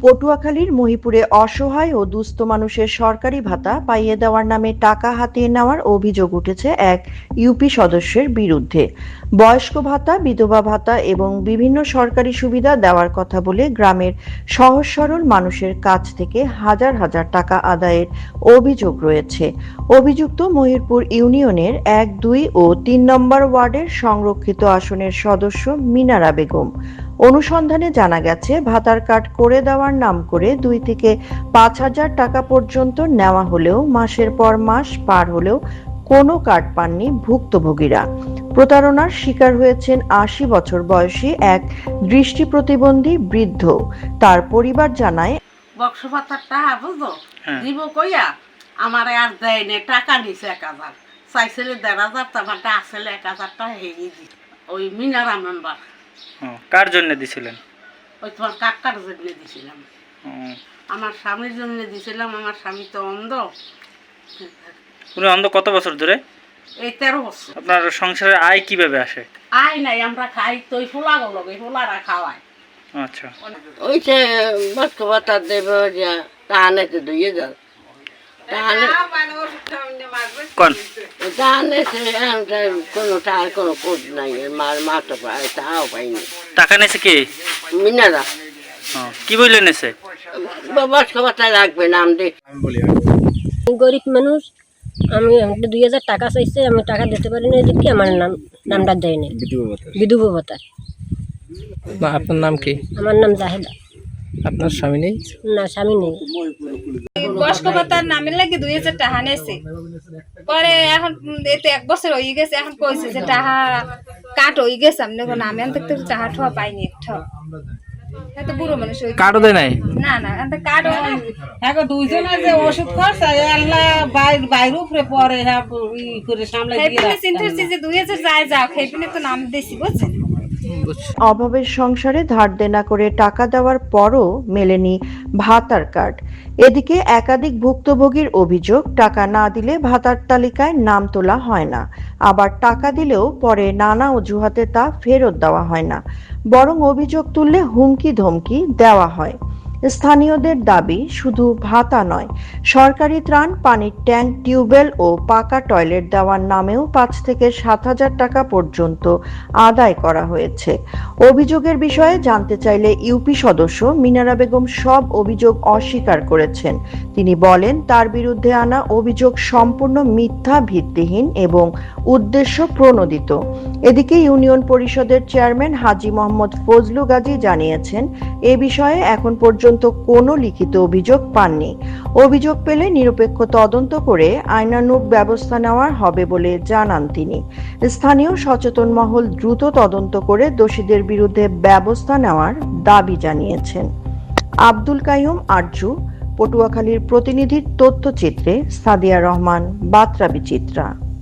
পটুয়াখালীর মহিপুরে অসহায় ও দুস্থ মানুষের সরকারি ভাতা পাইয়ে দেওয়ার নামে টাকা হাতিয়ে নেওয়ার অভিযোগ উঠেছে এক ইউপি সদস্যের বিরুদ্ধে। বয়স্ক ভাতা, বিধবা ভাতা এবং বিভিন্ন সরকারি সুবিধা দেওয়ার কথা বলে গ্রামের সহজ সরল মানুষের কাছ থেকে হাজার হাজার টাকা আদায়ের অভিযোগ রয়েছে। অভিযুক্ত মহিপুর ইউনিয়নের ১, ২ ও ৩ নম্বর ওয়ার্ডের সংরক্ষিত আসনের সদস্য মিনারা বেগম। অনুসন্ধানে জানা গেছে, ভাতার কার্ড করে দেওয়ার নাম করে ২ থেকে ৫,০০০ টাকা পর্যন্ত নেওয়া হলেও মাসের পর মাস পার হলেও কোনো কার্ড পাননি ভুক্তভোগীরা। প্রতারণার শিকার হয়েছেন ৮০ বছর বয়সী এক দৃষ্টি প্রতিবন্ধী বৃদ্ধ। তার পরিবার জানায়, বক্স ভাতারটা বুঝো দিব কইয়া আমার আর দেয় না, টাকা নিছে ১,০০০, চাইছিল ১,৫০০, তারপরটা আসলে ১,০০০টা হেয়ে দিই। ওই মিনারা মেম্বার। কার জন্য দিছিলেন? ওই তোমার কাকার জন্য দিছিলাম, আমার স্বামীর জন্য দিছিলাম। আমার স্বামী তো অন্ধ। উনি অন্ধ কত বছর ধরে? এই ১৩ বছর। আপনার সংসারের আয় কিভাবে আসে? আয় নাই, আমরা খাই তো ওই ফুলাগুলো, ওই ফুলারা খাওয়ায়। আচ্ছা, ওই যে বক্স ভাতা দেবে তাহলে তো ২,০০০ কোন তাহলে কোনো টাকার কোনো কোড নাই, মার মাথা পায় তাও পাইনি। টাকা নেছে কি? মিনারা কি বললেন নেছে? বক্স ভাতা লাগবে না আমাদের। গরিব মানুষ, আমি ২,০০০ টাকা চাইছে, আমি টাকা দিতে পারি না দেখি আমার নামটা দেয় নাই, বিধবা ভাতা। আপনার নাম কি? আমার নাম জাহেদা। আপনার স্বামী নেই? না, স্বামী নেই। বয়স্ক ভাতার নামে লাগে ২,০০০ টাকা নেছে। পরে এখন এতে ১ বছর হয়ে গেছে, এখন কইছে যে টাকা কাট হয়ে গেছে। আমি নামে দেখতে টাকা ঠোয়া পাইনি একটা। এত বুড়ো মানুষ কার্ডও দেয় নাই? না না, কার্ড হ্যাঁ, দুইজনের যে ওষুধ খরচা আল্লাহ বাইরে উপরে পরে করে সামলাই দিয়ে চিন্তা করছি যে ২,০০০ যায় যাও, খেয়ে তো নাম দিছি, বুঝছেন। অভাবের সংসারে ধার দেনা করে টাকা দেওয়ার পরও মেলেনি ভাতার কার্ড। এদিকে একাধিক ভুক্তভোগীর অভিযোগ, টাকা না দিলে ভাতার তালিকায় নাম তোলা হয় না, আবার টাকা দিলেও পরে নানা অজুহাতে তা ফেরত দেওয়া হয় না, বরং অভিযোগ তুললে হুমকি ধমকি দেওয়া হয়। স্থানীয়দের দাবি, শুধু ভাতা নয়, সরকারি ত্রাণ, পানির ট্যাঙ্ক, টিউবওয়েল ও পাকা টয়লেট দেওয়ার নামেও ৫ থেকে ৭,০০০ টাকা পর্যন্ত আদায় করা হয়েছে। অভিযোগের বিষয়ে জানতে চাইলে ইউপি সদস্য মিনারা বেগম সব অভিযোগ অস্বীকার করেছেন। তিনি বলেন, তার বিরুদ্ধে আনা অভিযোগ সম্পূর্ণ মিথ্যা, ভিত্তিহীন এবং উদ্দেশ্য প্রণোদিত। এদিকে ইউনিয়ন পরিষদের চেয়ারম্যান হাজী মোহাম্মদ ফজলু গাজী জানিয়েছেন, এ বিষয়ে এখন পর্যন্ত কোনো লিখিত অভিযোগ পাননি। অভিযোগ পেলে নিরপেক্ষ তদন্ত করে আইনানুগ ব্যবস্থা নেওয়া হবে বলে জানান তিনি। স্থানীয় সচেতন মহল দ্রুত তদন্ত করে দোষীদের বিরুদ্ধে ব্যবস্থা নেওয়ার দাবি জানিয়েছেন। আব্দুল কাইয়ুম আরজু, পটুয়াখালীর প্রতিনিধির তথ্যচিত্রে সাদিয়া রহমান, বাতরা বিচিত্রা।